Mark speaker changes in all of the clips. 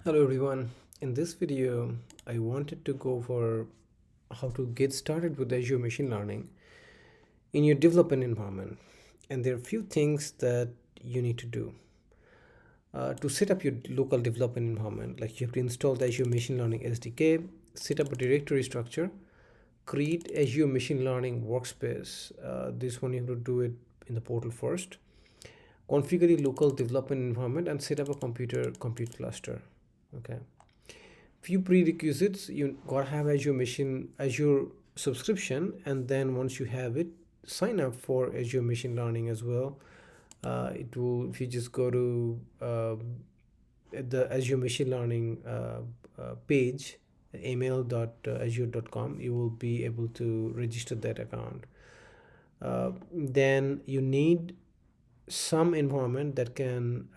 Speaker 1: Hello everyone. In this video, I wanted to go for how to get started with Azure Machine Learning in your development environment. And there are a few things that you need to do. To set up your local development environment, like you have to install the Azure Machine Learning SDK, set up a directory structure, create Azure Machine Learning Workspace. This one you have to do it in the portal first. Configure the local development environment and set up a compute cluster. Okay. Few prerequisites: you gotta have Azure subscription, and then once you have it, sign up for Azure Machine Learning as well. It will, if you just go to the Azure Machine Learning page, email.azure.com, you will be able to register that account. Then you need some environment that can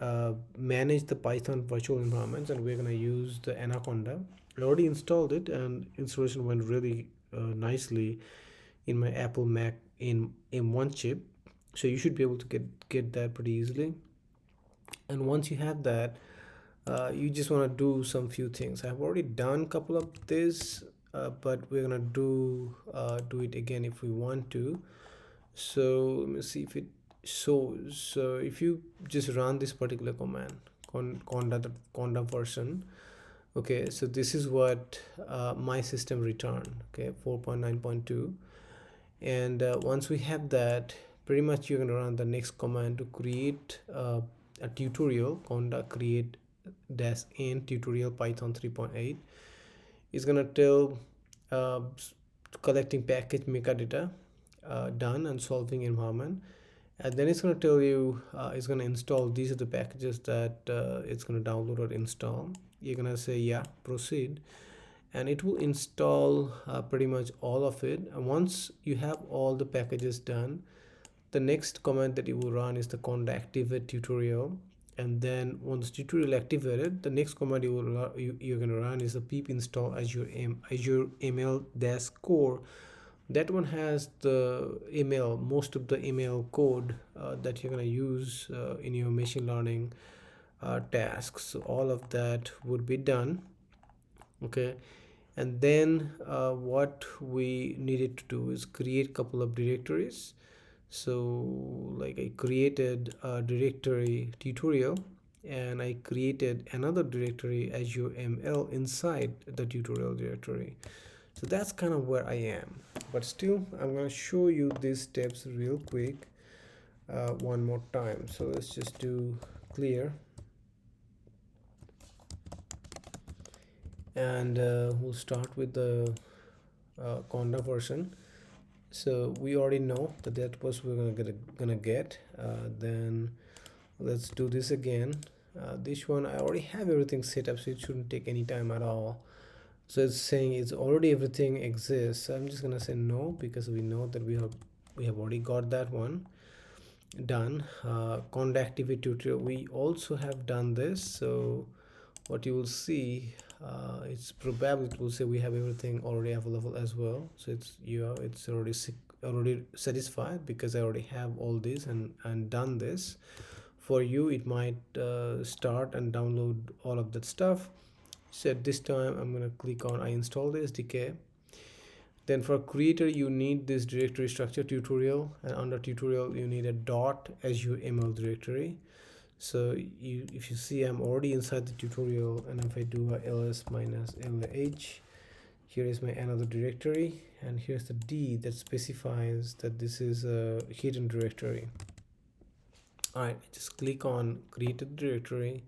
Speaker 1: manage the Python virtual environments, and we're going to use the Anaconda. I already installed it, and installation went really nicely in my Apple Mac in M1 chip. So you should be able to get that pretty easily. And once you have that, you just want to do some few things. I've already done a couple of this, but we're gonna do it again if we want to. So let me see if it so if you just run this particular command, conda version. Okay, so this is what my system returned. Okay, 4.9.2. And once we have that, pretty much you're going to run the next command to create a tutorial. Conda create dash n tutorial python 3.8 is going to tell collecting package metadata, done, and solving environment. And then it's going to tell you, it's going to install these are the packages that it's going to download or install. You're going to say yeah, proceed, and it will install pretty much all of it. And once you have all the packages done, the next command that you will run is the conda activate tutorial. And then once tutorial activated, the next command you're going to run is the pip install azure ml dash core. That one has the email, most of the email code that you're going to use in your machine learning tasks. So all of that would be done. Okay. And then what we needed to do is create a couple of directories. So like I created a directory tutorial, and I created another directory Azure ML inside the tutorial directory. So that's kind of where I am, but still I'm going to show you these steps real quick one more time. So let's just do clear, and we'll start with the conda version. So we already know that was we're gonna get. Then let's do this again. This one I already have everything set up, so it shouldn't take any time at all. So it's saying it's already everything exists. I'm just gonna say no, because we know that we have already got that one done. Conda activate tutorial, we also have done this. So what you will see, it's probably it will say we have everything already available as well. So it's already satisfied, because I already have all this and done this. For you it might start and download all of that stuff. So at this time I'm going to click on I install the SDK. Then for creator you need this directory structure tutorial, and under tutorial you need a dot azure ml directory. So if you see, I'm already inside the tutorial, and if I do a ls minus -lah, here is my another directory, and here's the D that specifies that this is a hidden directory. Alright, just click on create a directory,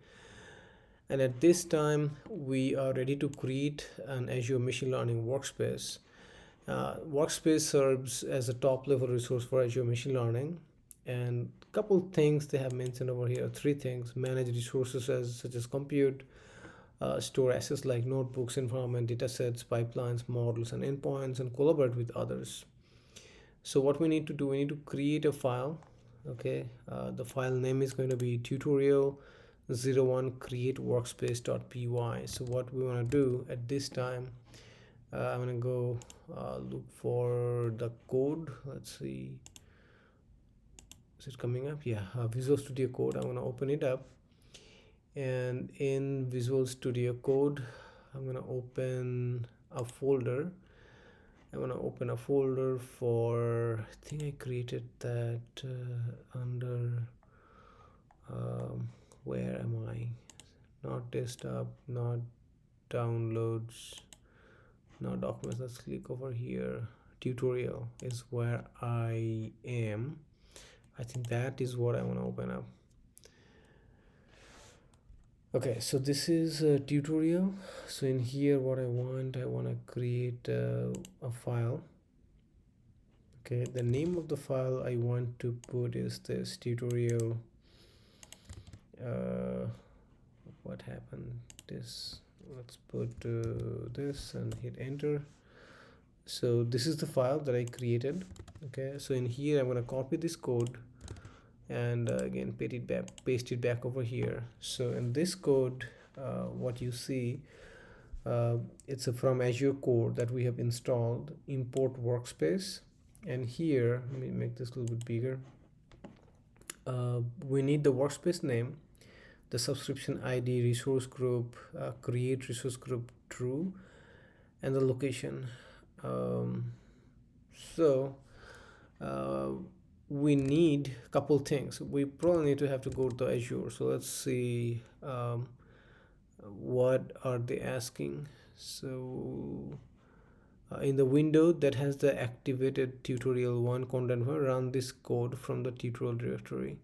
Speaker 1: and at this time we are ready to create an Azure Machine Learning Workspace. Workspace serves as a top level resource for Azure Machine Learning, and a couple things they have mentioned over here, three things: manage resources such as compute, store assets like notebooks, environment, datasets, pipelines, models, and endpoints, and collaborate with others. So what we need to do, we need to create a file. Okay, the file name is going to be tutorial01 create workspace.py. So what we want to do at this time, I'm going to go look for the code. Let's see, is it coming up? Yeah, Visual Studio Code. I'm going to open it up, and in Visual Studio Code I'm gonna open a folder. I'm gonna open a folder for, I think I created that under where am I? Not desktop, not downloads, not documents. Let's click over here. Tutorial is where I am. I think that is what I want to open up. Okay, so this is a tutorial. So in here what I want to create a file. Okay, the name of the file I want to put is this tutorial. What happened? This, let's put this and hit enter. So this is the file that I created. Okay, so in here I'm going to copy this code and again paste it back over here. So in this code, what you see, it's from Azure Core that we have installed. Import Workspace, and here let me make this a little bit bigger. We need the workspace name, the subscription ID, resource group, create resource group true, and the location. So we need a couple things. We probably need to have to go to Azure. So let's see what are they asking. So in the window that has the activated tutorial 1 content, run this code from the tutorial directory.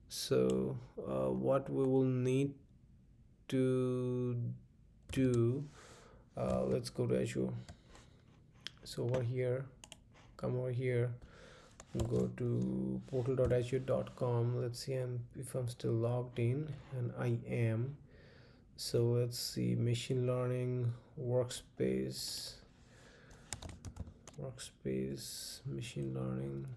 Speaker 1: So what we will need to do, let's go to Azure. So over here, come over here, go to portal.azure.com. let's see if I'm still logged in, and I am. So let's see, machine learning, workspace, machine learning.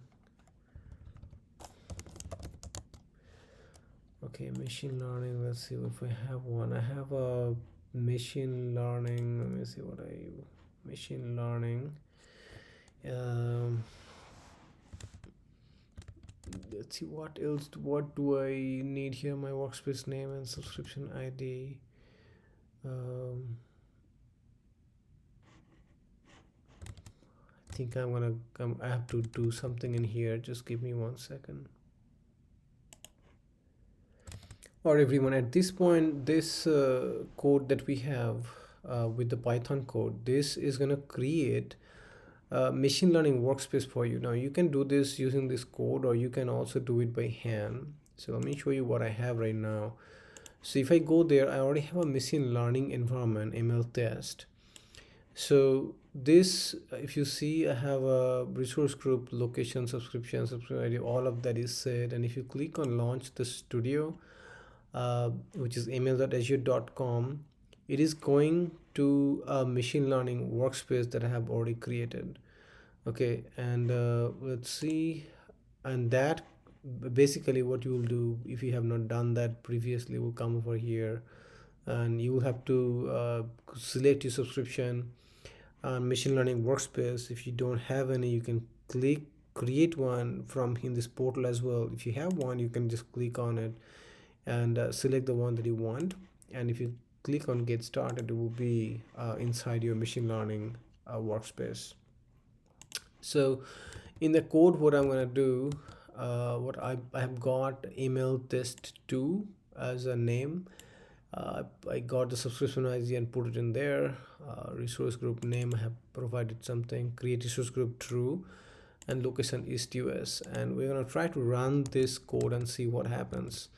Speaker 1: Okay, machine learning, let's see if we have one. I have a machine learning, let me see what machine learning. Let's see what else, what do I need here. My workspace name and subscription ID. I think I'm gonna come, I have to do something in here, just give me 1 second. Or everyone, at this point, this code that we have with the Python code, this is gonna create machine learning workspace for you. Now you can do this using this code, or you can also do it by hand. So let me show you what I have right now. So if I go there, I already have a machine learning environment, ML test. So this, if you see, I have a resource group, location, subscription ID, all of that is set. And if you click on launch the studio, which is email.azure.com, it is going to a machine learning workspace that I have already created. Okay, and let's see, and that basically what you will do if you have not done that previously, will come over here and you will have to select your subscription and machine learning workspace. If you don't have any, you can click create one from in this portal as well. If you have one, you can just click on it and select the one that you want, and if you click on get started, it will be inside your machine learning workspace. So in the code, what I'm going to do, what I have got email test 2 as a name. I got the subscription ID and put it in there. Resource group name, I have provided something, create resource group true, and location East US. And we're going to try to run this code and see what happens.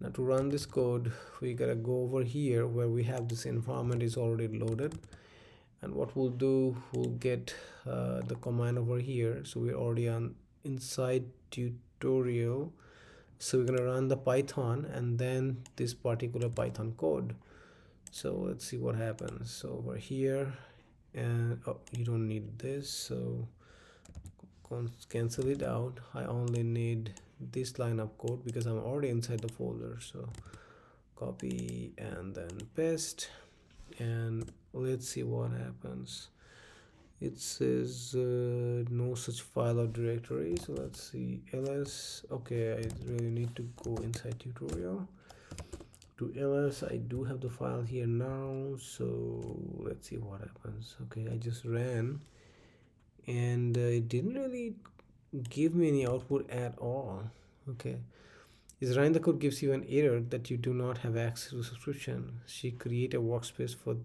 Speaker 1: Now to run this code, we gotta go over here where we have this environment is already loaded, and what we'll do, we'll get the command over here. So we're already on inside tutorial, so we're gonna run the Python and then this particular Python code. So let's see what happens. So over here, and oh, you don't need this, so cancel it out. I only need this line of code because I'm already inside the folder. So copy and then paste, and let's see what happens. It says no such file or directory. So let's see, ls. Okay, I really need to go inside tutorial. to ls. I do have the file here now, so let's see what happens. Okay, I just ran, and it didn't really give me any output at all. Okay, is running the code gives you an error that you do not have access to subscription. She create a workspace for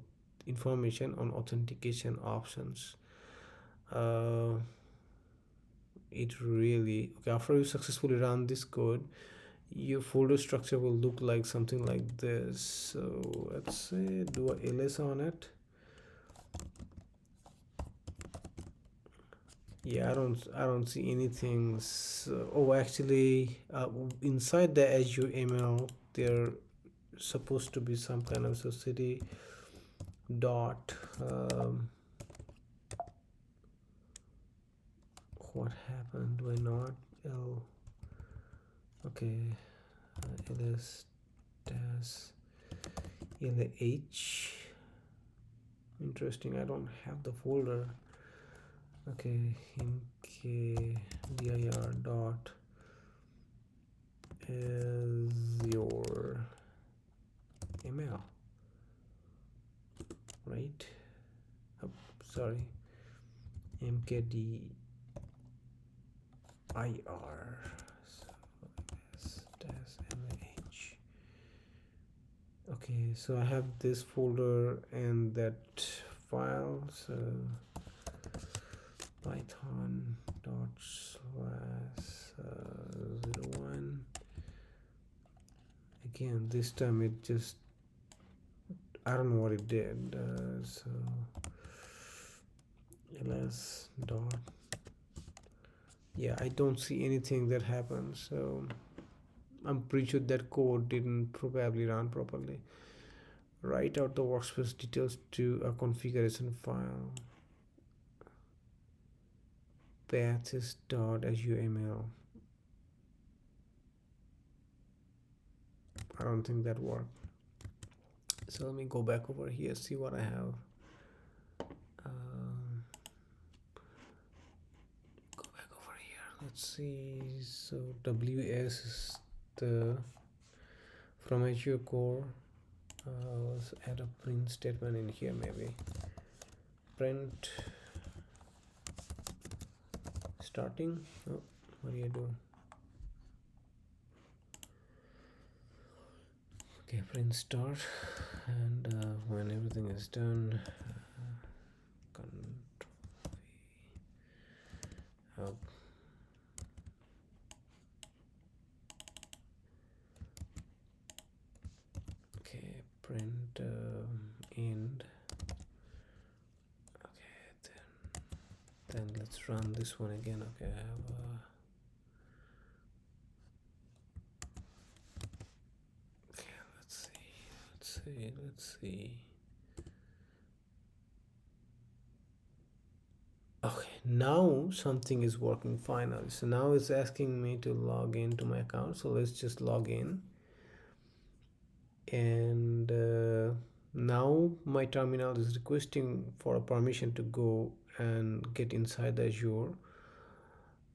Speaker 1: information on authentication options. uh, it really okay, after you successfully run this code, your folder structure will look like something like this. So let's say do a ls on it. Yeah, I don't see anything. So, oh, actually, inside the Azure ML, there supposed to be some kind of society dot. What happened? Why not L? Okay, ls dash lh. Interesting. I don't have the folder. Okay, mkdir dot is your email, right? Oh, sorry, mkdir. So dash lh. Okay, so I have this folder and that file. So python dot slash 01. Again, this time it just, I don't know what it did. So ls dot, yeah, I don't see anything that happens. So I'm pretty sure that code didn't probably run properly. Write out the workspace details to a configuration file. patches.azure.ml. I don't think that worked. So let me go back over here, see what I have. Go back over here. Let's see. So WS is the from Azure core. Let's add a print statement in here, maybe. Print starting. Oh, what do you do? Okay, print start, and when everything is done, Ctrl V. Okay, print end. Okay, then let's run this one again. Okay, I have okay, let's see. Okay, now something is working finally. So now it's asking me to log into my account. So let's just log in. And now my terminal is requesting for a permission to go and get inside the Azure.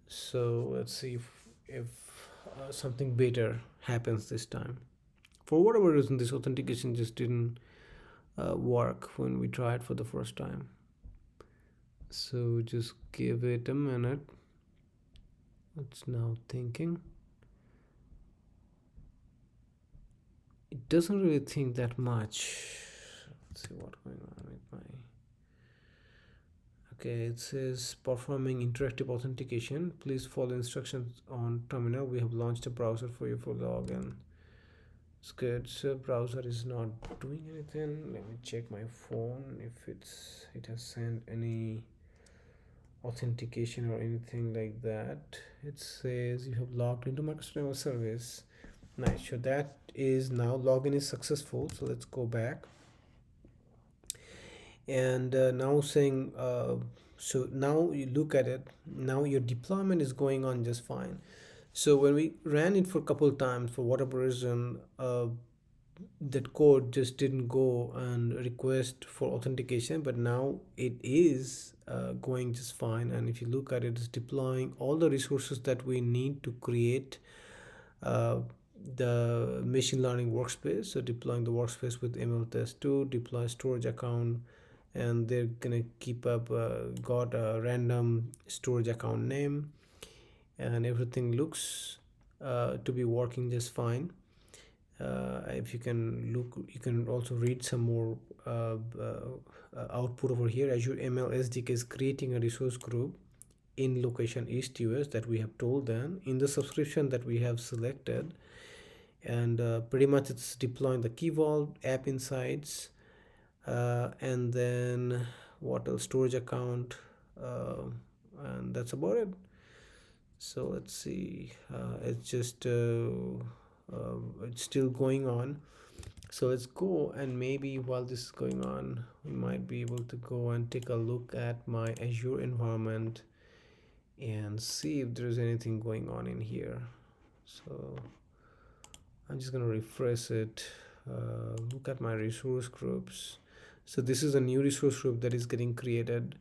Speaker 1: So let's see if something better happens this time. For whatever reason, this authentication just didn't work when we tried for the first time. So just give it a minute. It's now thinking. It doesn't really think that much. Let's see what's going on with my. Okay, it says performing interactive authentication. Please follow instructions on terminal. We have launched a browser for you for login. It's good. So browser is not doing anything. Let me check my phone if it has sent any authentication or anything like that. It says you have logged into Microsoft service. Nice. So that is now login is successful. So let's go back. And now saying so now you look at it, now your deployment is going on just fine. So when we ran it for a couple of times, for whatever reason, that code just didn't go and request for authentication, but now it is going just fine. And if you look at it, it's deploying all the resources that we need to create the machine learning workspace. So deploying the workspace with ML test 2, deploy storage account, and they're gonna keep up got a random storage account name, and everything looks to be working just fine. If you can look, you can also read some more output over here. Azure ML SDK is creating a resource group in location East US that we have told them in the subscription that we have selected, and pretty much it's deploying the key vault, app insights, and then what else, storage account, uh, and that's about it. So let's see, it's still going on. So let's go, and maybe while this is going on, we might be able to go and take a look at my Azure environment and see if there's anything going on in here. So I'm just going to refresh it. Look at my resource groups. So this is a new resource group that is getting created,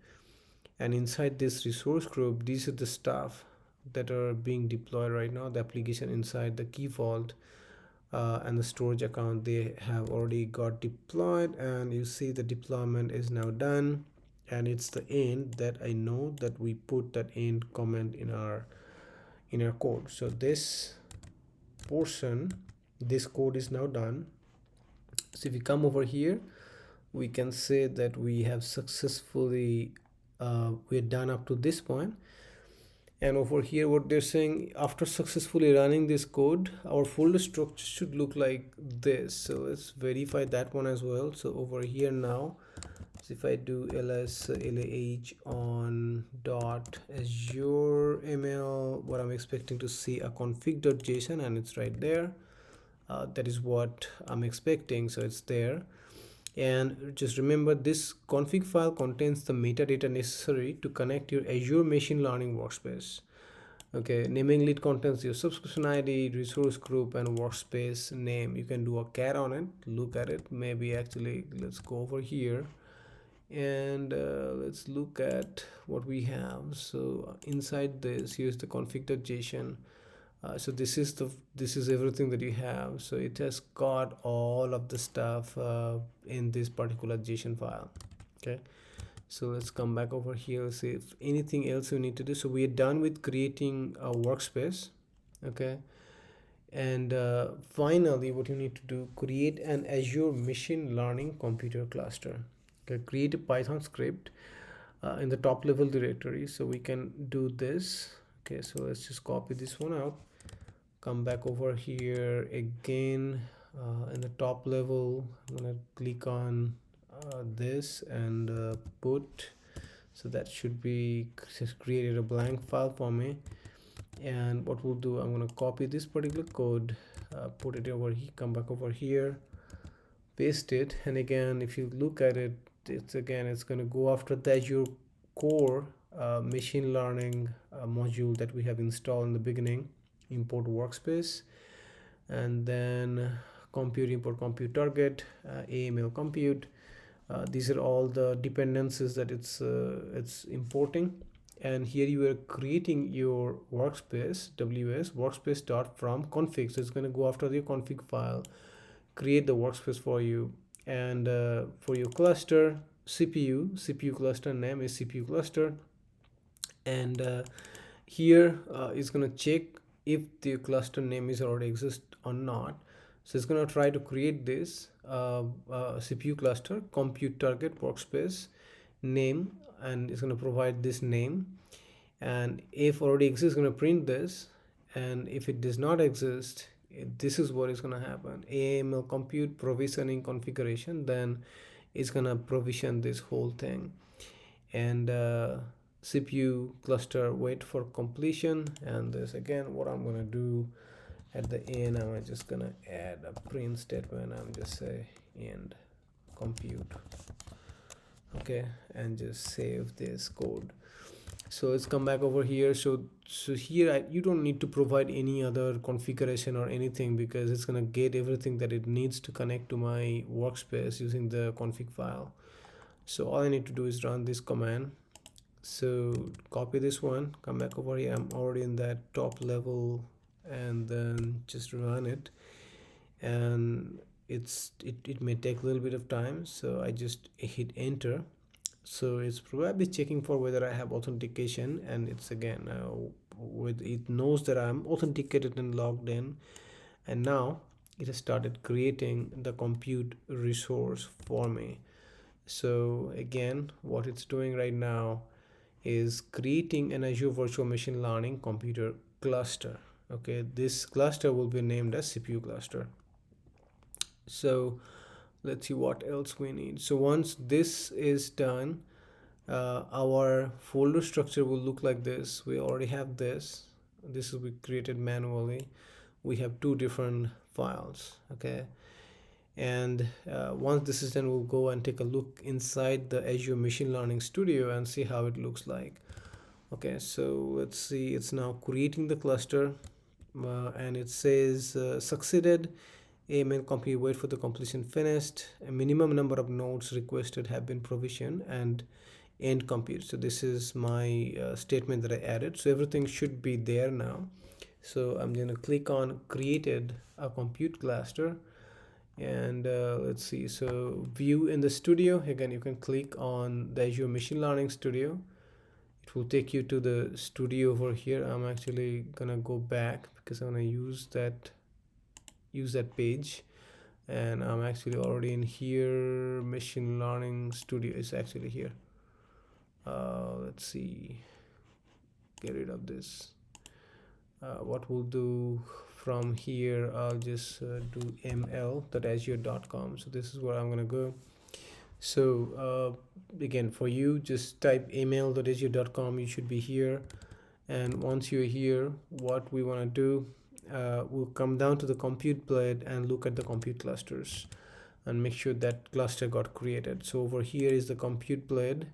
Speaker 1: and inside this resource group, these are the stuff that are being deployed right now. The application inside the key vault and the storage account, they have already got deployed, and you see the deployment is now done, and it's the end that I know that we put that end comment in our code. So this portion, this code is now done. So if you come over here, we can say that we have successfully we're done up to this point. And over here what they're saying, after successfully running this code, our folder structure should look like this. So let's verify that one as well. So over here now, so if I do ls lah on dot azure ml, what I'm expecting to see a config.json, and it's right there. That is what I'm expecting, so it's there. And just remember, this config file contains the metadata necessary to connect your Azure Machine Learning workspace. Okay, naming it contains your subscription ID, resource group, and workspace name. You can do a cat on it, look at it. Maybe actually, let's go over here and let's look at what we have. So inside this, here's the config.json. So this is everything that you have. So it has got all of the stuff in this particular JSON file. Okay, so let's come back over here, see if anything else we need to do. So we are done with creating a workspace. Okay, and finally what you need to do, create an Azure Machine Learning computer cluster. Okay, create a Python script in the top level directory. So we can do this. Okay, so let's just copy this one out, come back over here again, in the top level I'm gonna click on this and put, so that should be just created a blank file for me. And what we'll do, I'm going to copy this particular code, put it over here, come back over here, paste it, and again if you look at it, it's going to go after the Azure core machine learning module that we have installed in the beginning. Import workspace, and then compute, import compute target, AML compute. These are all the dependencies that it's importing, and here you are creating your workspace, ws workspace dot from config. So it's going to go after the config file, create the workspace for you. And for your cluster, CPU cluster name is CPU cluster, and here it's going to check if the cluster name is already exist or not. So it's going to try to create this CPU cluster compute target workspace name, and it's going to provide this name, and if already exists, going to print this, and if it does not exist, this is what is going to happen. AML compute provisioning configuration, then it's going to provision this whole thing. And CPU cluster wait for completion. And this again, what I'm going to do at the end, I'm just going to add a print statement. I'm just say end compute. Okay, and just save this code. So let's come back over here. So here you don't need to provide any other configuration or anything, because it's going to get everything that it needs to connect to my workspace using the config file. So all I need to do is run this command. So copy this one, come back over here. I'm already in that top level and then just run it. And it may take a little bit of time, so I just hit enter. So it's probably checking for whether I have authentication, and it's again with it knows that I'm authenticated and logged in. And now it has started creating the compute resource for me. So again, what it's doing right now is creating an Azure Virtual Machine Learning computer cluster. Okay, this cluster will be named as CPU cluster. So let's see what else we need. So once this is done, our folder structure will look like this. We already have this. This will be created manually. We have two different files. Okay, and once this is done, we'll go and take a look inside the Azure Machine Learning Studio and see how it looks like. Okay, so let's see, it's now creating the cluster, and it says succeeded. Amen. Complete. Wait for the completion finished. A minimum number of nodes requested have been provisioned and end compute. So this is my statement that I added. So everything should be there now. So I'm going to click on created a compute cluster, and let's see. So view in the studio. Again, you can click on the Azure Machine Learning Studio. It will take you to the studio over here. I'm actually gonna go back because I'm gonna use that page, and I'm actually already in here. Machine Learning Studio is actually here. Let's see, get rid of this. What we'll do from here, I'll just do ml.azure.com. So this is where I'm gonna go. So again, for you, just type email.azure.com. You should be here. And once you're here, what we want to do, we'll come down to the compute blade and look at the compute clusters and make sure that cluster got created. So over here is the compute blade.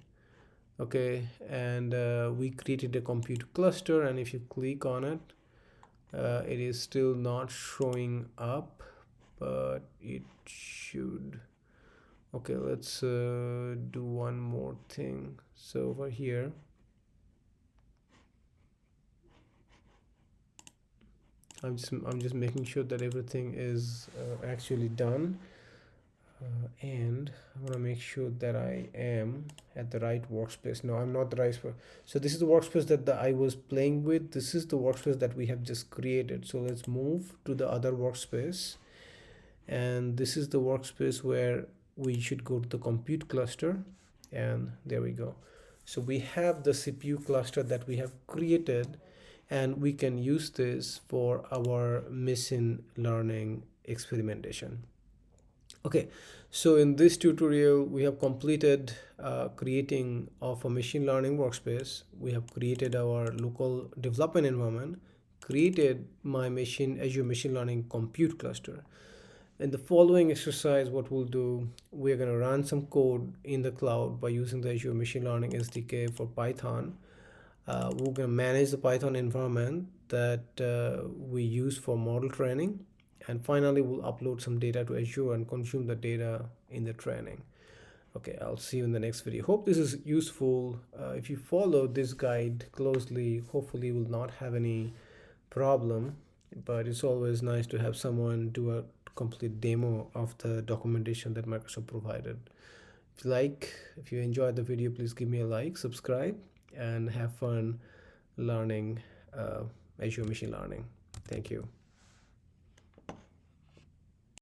Speaker 1: Okay, and we created a compute cluster, and if you click on it, it is still not showing up, but it should. Okay, let's do one more thing. So over here, I'm just making sure that everything is actually done, and I want to make sure that I am at the right workspace. No, I'm not the right. So this is the workspace that I was playing with. This is the workspace that we have just created. So let's move to the other workspace, and this is the workspace where we should go to the compute cluster, and there we go. So we have the CPU cluster that we have created, and we can use this for our machine learning experimentation. Okay, so in this tutorial we have completed creating of a machine learning workspace. We have created our local development environment, created my Azure Machine Learning compute cluster. In the following exercise, what we'll do, we're going to run some code in the cloud by using the Azure Machine Learning SDK for Python. We're going to manage the Python environment that we use for model training. And finally, we'll upload some data to Azure and consume the data in the training. Okay, I'll see you in the next video. Hope this is useful. If you follow this guide closely, hopefully you will not have any problem. But it's always nice to have someone do a complete demo of the documentation that Microsoft provided. If you enjoyed the video, please give me a like, subscribe, and have fun learning Azure Machine Learning. Thank you.